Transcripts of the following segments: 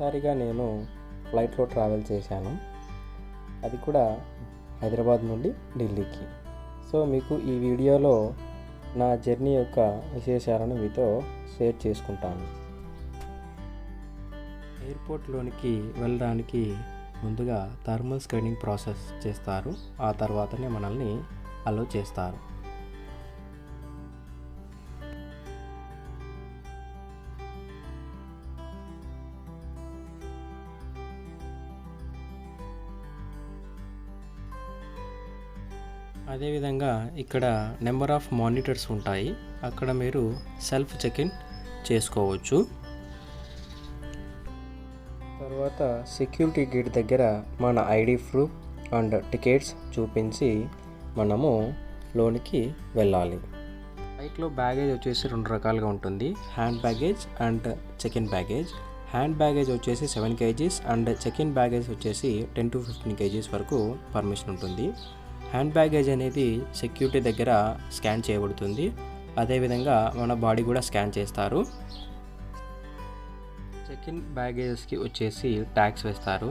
మొదటిసారిగా నేను ఫ్లైట్లో ట్రావెల్ చేశాను, అది కూడా హైదరాబాద్ నుండి ఢిల్లీకి. సో మీకు ఈ వీడియోలో నా జర్నీ యొక్క విశేషాలను మీతో షేర్ చేసుకుంటాను. ఎయిర్పోర్ట్లోనికి వెళ్ళడానికి ముందుగా థర్మల్ స్క్రీనింగ్ ప్రాసెస్ చేస్తారు. ఆ తర్వాతనే మనల్ని అలో చేస్తారు. అదేవిధంగా ఇక్కడ నెంబర్ ఆఫ్ మానిటర్స్ ఉంటాయి. అక్కడ మీరు సెల్ఫ్ చెక్-ఇన్ చేసుకోవచ్చు. తర్వాత సెక్యూరిటీ గేట్ దగ్గర మన ఐడి ప్రూఫ్ అండ్ టికెట్స్ చూపించి మనము లోనికి వెళ్ళాలి. ఫ్లైట్లో బ్యాగేజ్ వచ్చేసి 2 రకాలుగా ఉంటుంది. Hand baggage and check-in baggage. Hand baggage వచ్చేసి 7 kgs అండ్ చెక్-ఇన్ బ్యాగేజ్ వచ్చేసి 10 to 15 kgs వరకు పర్మిషన్ ఉంటుంది. హ్యాండ్ బ్యాగేజ్ అనేది సెక్యూరిటీ దగ్గర స్కాన్ చేయబడుతుంది. అదేవిధంగా మన బాడీ కూడా స్కాన్ చేస్తారు. చెక్-ఇన్ బ్యాగేజ్కి వచ్చేసి ట్యాక్స్ వేస్తారు.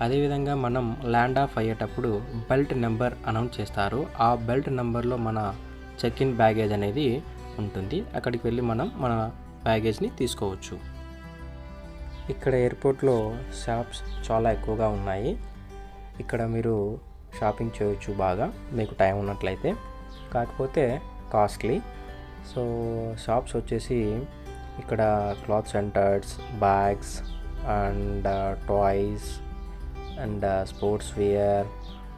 అదేవిధంగా మనం ల్యాండ్ ఆఫ్ అయ్యేటప్పుడు బెల్ట్ నెంబర్ అనౌన్స్ చేస్తారు. ఆ బెల్ట్ నెంబర్లో మన చెక్-ఇన్ బ్యాగేజ్ అనేది ఉంటుంది. అక్కడికి వెళ్ళి మనం మన బ్యాగేజ్ని తీసుకోవచ్చు. ఇక్కడ ఎయిర్పోర్ట్లో షాప్స్ చాలా ఎక్కువగా ఉన్నాయి. ఇక్కడ మీరు షాపింగ్ చేయొచ్చు బాగా, మీకు టైం ఉన్నట్లయితే. కాకపోతే కాస్ట్లీ. సో షాప్స్ వచ్చేసి ఇక్కడ cloth centres, bags and toys and sportswear,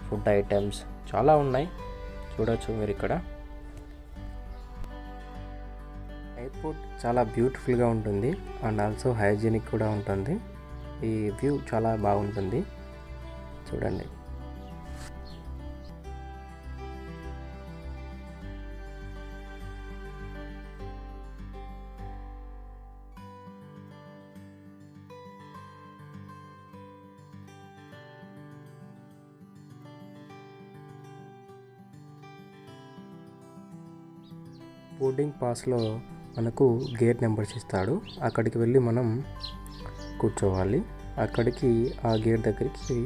food items చాలా ఉన్నాయి, చూడవచ్చు మీరు ఇక్కడ. ఎయిర్పోర్ట్ చాలా బ్యూటిఫుల్గా ఉంటుంది అండ్ ఆల్సో హైజీనిక్ కూడా ఉంటుంది. ఈ వ్యూ చాలా బాగుంటుంది, చూడండి. బోర్డింగ్ పాస్లో మనకు గేట్ నెంబర్స్ ఇస్తాడు. అక్కడికి వెళ్ళి మనం కూర్చోవాలి. అక్కడికి ఆ గేట్ దగ్గరికి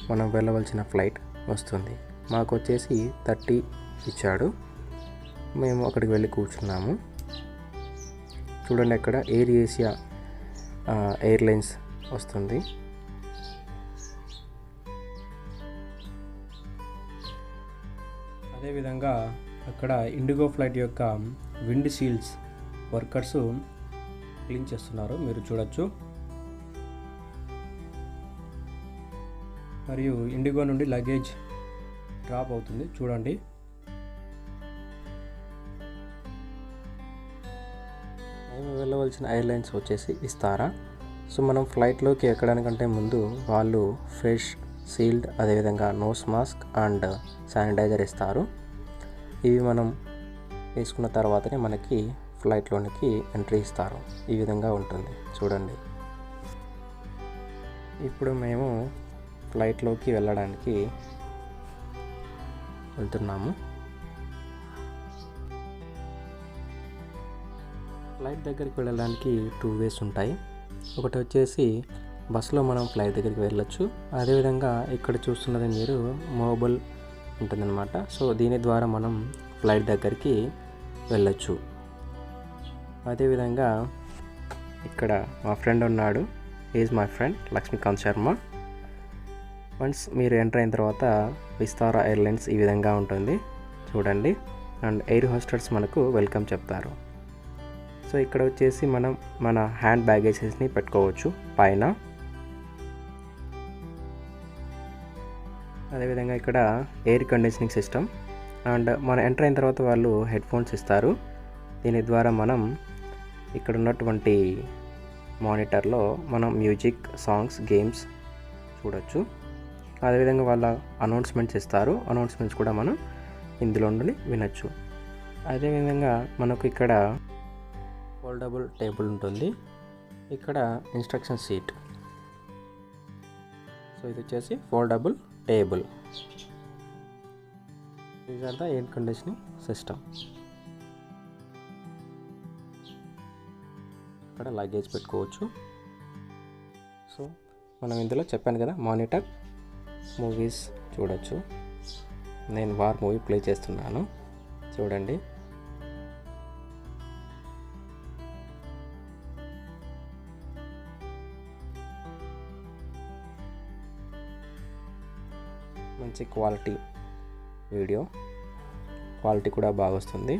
మనం వెళ్ళవలసిన ఫ్లైట్ వస్తుంది. మాకు వచ్చేసి 30 ఇచ్చాడు. మేము అక్కడికి వెళ్ళి కూర్చున్నాము. చూడండి, అక్కడ ఎయిర్ ఏషియా ఎయిర్లైన్స్ వస్తుంది. అదేవిధంగా అక్కడ ఇండిగో ఫ్లైట్ యొక్క విండ్ షీల్డ్స్ వర్కర్స్ క్లీన్ చేస్తున్నారు, మీరు చూడొచ్చు. మరియు ఇండిగో నుండి లగేజ్ డ్రాప్ అవుతుంది, చూడండి. మేము వెళ్ళవలసిన ఎయిర్లైన్స్ వచ్చేసి విస్తారా. సో మనం ఫ్లైట్లోకి ఎక్కడానికంటే ముందు వాళ్ళు ఫేస్ షీల్డ్, అదేవిధంగా నోస్ మాస్క్ అండ్ శానిటైజర్ ఇస్తారు. ఇవి మనం వేసుకున్న తర్వాతనే మనకి ఫ్లైట్లోనికి ఎంట్రీ ఇస్తారు. ఈ విధంగా ఉంటుంది, చూడండి. ఇప్పుడు మేము ఫ్లైట్లోకి వెళ్ళడానికి వెళ్తున్నాము. ఫ్లైట్ దగ్గరికి వెళ్ళడానికి 2 ways ఉంటాయి. ఒకటి వచ్చేసి బస్సులో మనం ఫ్లైట్ దగ్గరికి వెళ్ళొచ్చు. అదేవిధంగా ఇక్కడ చూస్తున్నది మీరు మొబైల్ ఉంటుందన్నమాట. సో దీని ద్వారా మనం ఫ్లైట్ దగ్గరికి వెళ్ళొచ్చు. అదేవిధంగా ఇక్కడ మా ఫ్రెండ్ ఉన్నాడు. Is my friend Lakshmikant Sharma. Once మీరు ఎంటర్ అయిన తర్వాత విస్తారా ఎయిర్లైన్స్ ఈ విధంగా ఉంటుంది, చూడండి. అండ్ ఎయిర్ హోస్టర్స్ మనకు వెల్కమ్ చెప్తారు. సో ఇక్కడ వచ్చేసి మనం మన హ్యాండ్ బ్యాగేజెస్ని పెట్టుకోవచ్చు పైన. అదేవిధంగా ఇక్కడ ఎయిర్ కండిషనింగ్ సిస్టమ్ అండ్ మనం ఎంటర్ అయిన తర్వాత వాళ్ళు హెడ్ ఫోన్స్ ఇస్తారు. దీని ద్వారా మనం ఇక్కడ ఉన్నటువంటి మానిటర్లో మనం మ్యూజిక్, సాంగ్స్, గేమ్స్ చూడొచ్చు. అదేవిధంగా వాళ్ళ అనౌన్స్మెంట్స్ ఇస్తారు. అనౌన్స్మెంట్స్ కూడా మనం ఇందులో నుండి వినొచ్చు. అదేవిధంగా మనకు ఇక్కడ ఫోల్డబుల్ టేబుల్ ఉంటుంది. ఇక్కడ ఇన్స్ట్రక్షన్ షీట్. సో ఇది వచ్చేసి foldable table. These are the air conditioning system. ఇక్కడ లగేజ్ పెట్టుకోవచ్చు. సో మనం ఇందులో చెప్పాను కదా, మానిటర్ మూవీస్ చూడొచ్చు. నేను వార్ మూవీ ప్లే చేస్తున్నాను, చూడండి. మంచి క్వాలిటీ వీడియో, క్వాలిటీ కూడా బాగా వస్తుంది.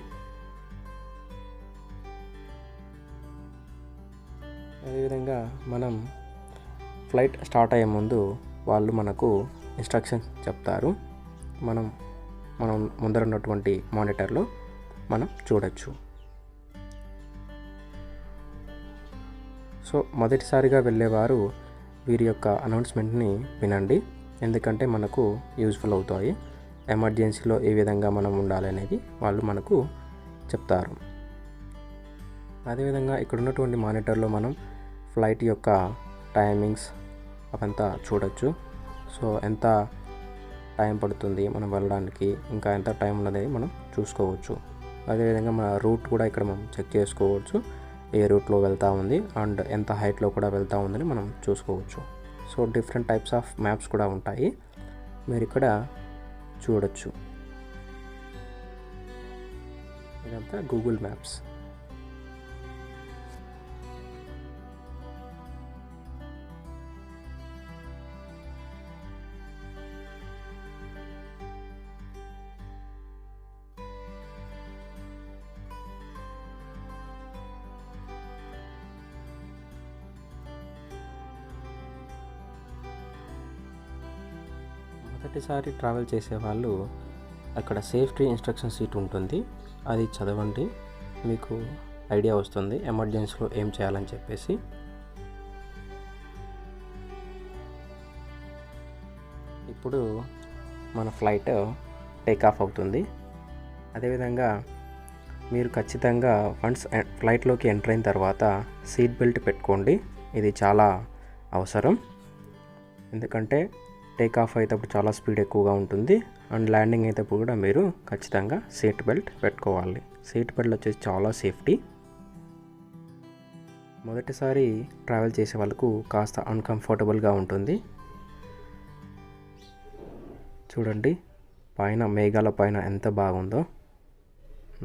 అదేవిధంగా మనం ఫ్లైట్ స్టార్ట్ అయ్యే ముందు వాళ్ళు మనకు ఇన్స్ట్రక్షన్స్ చెప్తారు. మనం ముందర ఉన్నటువంటి మానిటర్లో మనం చూడొచ్చు. సో మొదటిసారిగా వెళ్ళేవారు వీరి యొక్క అనౌన్స్మెంట్ని వినండి, ఎందుకంటే మనకు యూజ్ఫుల్ అవుతాయి. ఎమర్జెన్సీలో ఏ విధంగా మనం ఉండాలి అనేది వాళ్ళు మనకు చెప్తారు. అదేవిధంగా ఇక్కడ ఉన్నటువంటి మానిటర్లో మనం ఫ్లైట్ యొక్క టైమింగ్స్ అవంతా చూడొచ్చు. సో ఎంత టైం పడుతుంది మనం వెళ్ళడానికి, ఇంకా ఎంత టైం ఉన్నది మనం చూసుకోవచ్చు. అదేవిధంగా మన రూట్ కూడా ఇక్కడ మనం చెక్ చేసుకోవచ్చు, ఏ రూట్లో వెళ్తూ ఉంది అండ్ ఎంత హైట్లో కూడా వెళ్తూ ఉందని మనం చూసుకోవచ్చు. So different types of maps కూడా ఉంటాయి, మీరు ఇక్కడ చూడొచ్చు. ఇదంతా గూగుల్ మ్యాప్స్. మొదటిసారి ట్రావెల్ చేసేవాళ్ళు అక్కడ సేఫ్టీ ఇన్స్ట్రక్షన్ షీట్ ఉంటుంది, అది చదవండి, మీకు ఐడియా వస్తుంది ఎమర్జెన్సీలో ఏం చేయాలని చెప్పేసి. ఇప్పుడు మన ఫ్లైట్ టేక్ ఆఫ్ అవుతుంది. అదేవిధంగా మీరు ఖచ్చితంగా వన్స్ ఫ్లైట్లోకి ఎంటర్ అయిన తర్వాత సీట్ బెల్ట్ పెట్టుకోండి, ఇది చాలా అవసరం. ఎందుకంటే టేక్ ఆఫ్ అయ్యేటప్పుడు చాలా స్పీడ్ ఎక్కువగా ఉంటుంది అండ్ ల్యాండింగ్ అయ్యేటప్పుడు కూడా మీరు ఖచ్చితంగా సీట్ బెల్ట్ పెట్టుకోవాలి. సీట్ బెల్ట్ వచ్చేసి చాలా సేఫ్టీ. మొదటిసారి ట్రావెల్ చేసే వాళ్ళకు కాస్త అన్కంఫర్టబుల్గా ఉంటుంది. చూడండి పైన మేఘాల పైన ఎంత బాగుందో,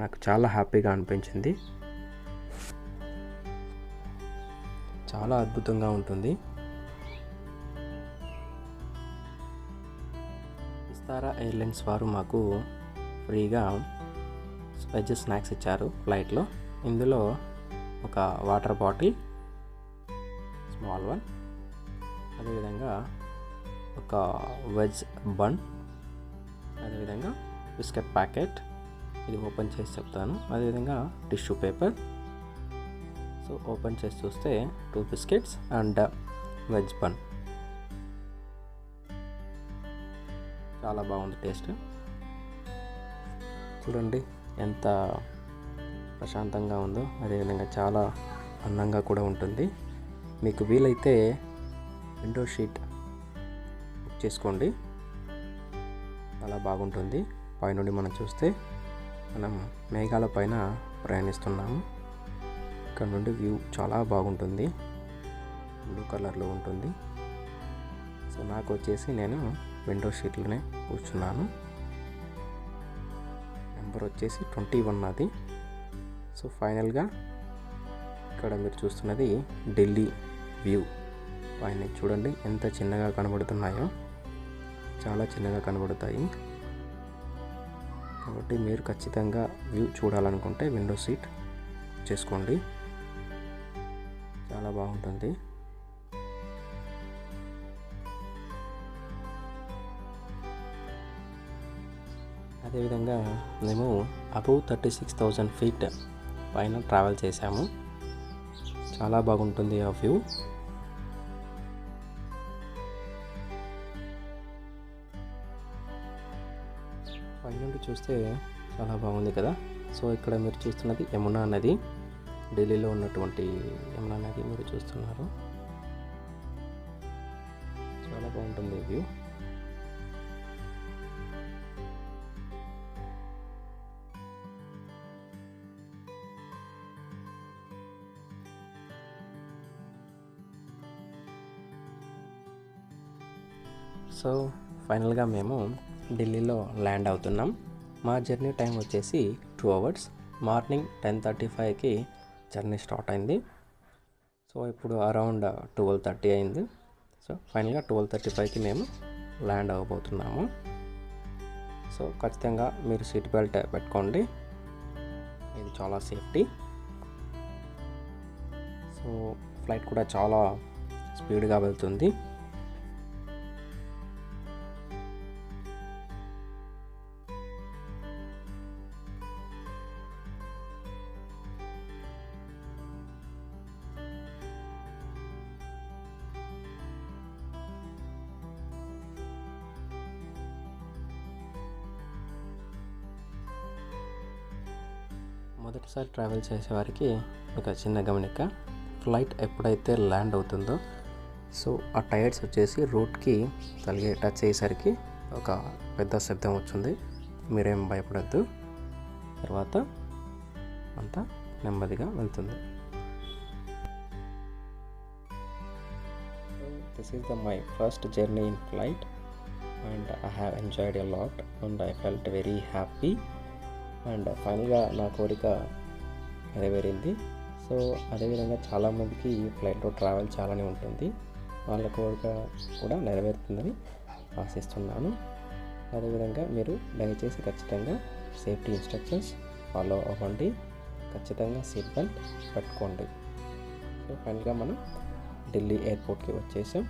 నాకు చాలా హ్యాపీగా అనిపించింది. చాలా అద్భుతంగా ఉంటుంది. విస్తారా ఎయిర్లైన్స్ వారు మాకు ఫ్రీగా వెజ్ స్నాక్స్ ఇచ్చారు ఫ్లైట్లో. ఇందులో ఒక వాటర్ బాటిల్, స్మాల్ వన్, అదేవిధంగా ఒక వెజ్ బన్, అదేవిధంగా బిస్కెట్ ప్యాకెట్, ఇది ఓపెన్ చేసి చెప్తాను. అదేవిధంగా టిష్యూ పేపర్. సో ఓపెన్ చేసి చూస్తే 2 బిస్కెట్స్ అండ్ వెజ్ బన్. చాలా బాగుంది టేస్ట్. చూడండి ఎంత ప్రశాంతంగా ఉందో, అదేవిధంగా చాలా అందంగా కూడా ఉంటుంది. మీకు వీలైతే విండో షీట్ బుక్ చేసుకోండి, చాలా బాగుంటుంది. పైనుండి మనం చూస్తే మనం మేఘాల పైన ప్రయాణిస్తున్నాము. ఇక్కడ నుండి వ్యూ చాలా బాగుంటుంది, బ్లూ కలర్లో ఉంటుంది. సో నాకు వచ్చేసి నేను విండో సీట్లోనే కూర్చున్నాను. నెంబర్ వచ్చేసి 21 అది. సో ఫైనల్గా ఇక్కడ మీరు చూస్తున్నది ఢిల్లీ వ్యూ. పైన చూడండి ఎంత చిన్నగా కనబడుతున్నాయో, చాలా చిన్నగా కనబడతాయి. కాబట్టి మీరు ఖచ్చితంగా వ్యూ చూడాలనుకుంటే విండో సీట్ చేసుకోండి, చాలా బాగుంటుంది. అదేవిధంగా మేము అబౌవ్ 36,000 ఫీట్ పైన ట్రావెల్ చేశాము, చాలా బాగుంటుంది ఆ వ్యూ. పైనుండి చూస్తే చాలా బాగుంది కదా. సో ఇక్కడ మీరు చూస్తున్నది యమునా నది, ఢిల్లీలో ఉన్నటువంటి యమునా నది మీరు చూస్తున్నారు. చాలా బాగుంటుంది వ్యూ. సో ఫైనల్గా మేము ఢిల్లీలో ల్యాండ్ అవుతున్నాం. మా జర్నీ టైం వచ్చేసి 2 hours. మార్నింగ్ 10:35కి జర్నీ స్టార్ట్ అయింది. సో ఇప్పుడు అరౌండ్ 12:30 అయింది. సో ఫైనల్గా 12:35కి మేము ల్యాండ్ అవ్వబోతున్నాము. సో ఖచ్చితంగా మీరు సీట్ బెల్ట్ పెట్టుకోండి, ఇది చాలా సేఫ్టీ. సో ఫ్లైట్ కూడా చాలా స్పీడ్గా వెళ్తుంది. మొదటిసారి ట్రావెల్ చేసేవారికి ఒక చిన్న గమనిక, ఫ్లైట్ ఎప్పుడైతే ల్యాండ్ అవుతుందో సో ఆ టైర్స్ వచ్చేసి రూట్కి టచ్ అయ్యేసరికి ఒక పెద్ద శబ్దం వచ్చింది. మీరేం భయపడద్దు, తర్వాత అంతా నెమ్మదిగా వెళ్తుంది. This is my first journey in flight and I have enjoyed a lot and I felt very happy. And ఫైనల్గా నా కోరిక నెరవేరింది. సో అదేవిధంగా చాలామందికి ఫ్లైట్లో ట్రావెల్ చాలానే ఉంటుంది, వాళ్ళ కోరిక కూడా నెరవేరుతుందని ఆశిస్తున్నాను. అదేవిధంగా మీరు దయచేసి ఖచ్చితంగా సేఫ్టీ ఇన్స్ట్రక్షన్స్ ఫాలో అవ్వండి, ఖచ్చితంగా సీట్ బెల్ట్ పెట్టుకోండి. సో ఫైనల్గా మనం ఢిల్లీ ఎయిర్పోర్ట్కి వచ్చేసాం.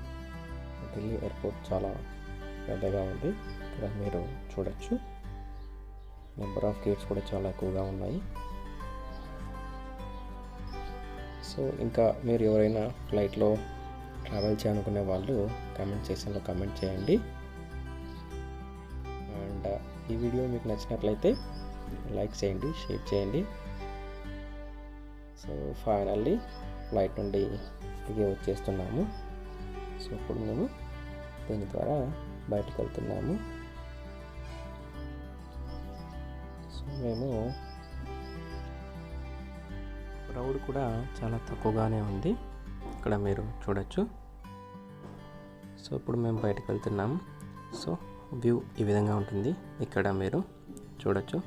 ఢిల్లీ ఎయిర్పోర్ట్ చాలా పెద్దగా ఉంది, ఇక్కడ మీరు చూడొచ్చు. నెంబర్ ఆఫ్ గేట్స్ కూడా చాలా ఎక్కువగా ఉన్నాయి. సో ఇంకా మీరు ఎవరైనా ఫ్లైట్లో ట్రావెల్ చేయాలనుకునే వాళ్ళు కామెంట్ సెక్షన్లో కామెంట్ చేయండి. అండ్ ఈ వీడియో మీకు నచ్చినట్లయితే లైక్ చేయండి, షేర్ చేయండి. సో ఫైనల్లీ ఫ్లైట్ నుండి దిగి వచ్చేస్తున్నాము. సో ఇప్పుడు మేము దీని ద్వారా బయటకు వెళ్తున్నాము. మేము క్రౌడ్ కూడా చాలా తక్కువగానే ఉంది, ఇక్కడ మీరు చూడొచ్చు. సో ఇప్పుడు మేము బయటకు వెళ్తున్నాము. సో వ్యూ ఈ విధంగా ఉంటుంది, ఇక్కడ మీరు చూడొచ్చు.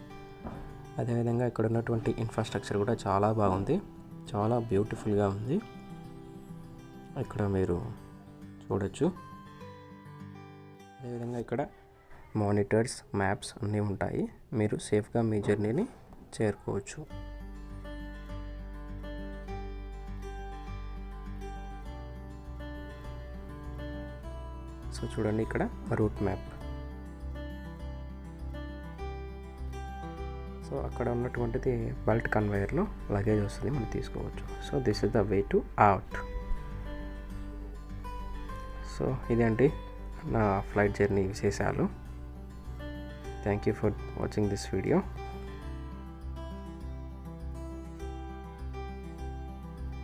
అదేవిధంగా ఇక్కడ ఉన్నటువంటి ఇన్ఫ్రాస్ట్రక్చర్ కూడా చాలా బాగుంది, చాలా బ్యూటిఫుల్గా ఉంది, ఇక్కడ మీరు చూడొచ్చు. అదేవిధంగా ఇక్కడ మానిటర్స్, మ్యాప్స్ అన్నీ ఉంటాయి, మీరు సేఫ్గా మీ జర్నీని చేరుకోవచ్చు. సో చూడండి ఇక్కడ రూట్ మ్యాప్. సో అక్కడ ఉన్నటువంటిది బెల్ట్ కన్వేయర్లో లగేజ్ వస్తుంది, మనం తీసుకోవచ్చు. So this is the way to out. So ఇదేంటి నా ఫ్లైట్ జర్నీ విశేషాలు. Thank you for watching this video.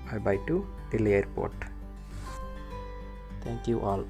Bye bye to Delhi Airport. Thank you all.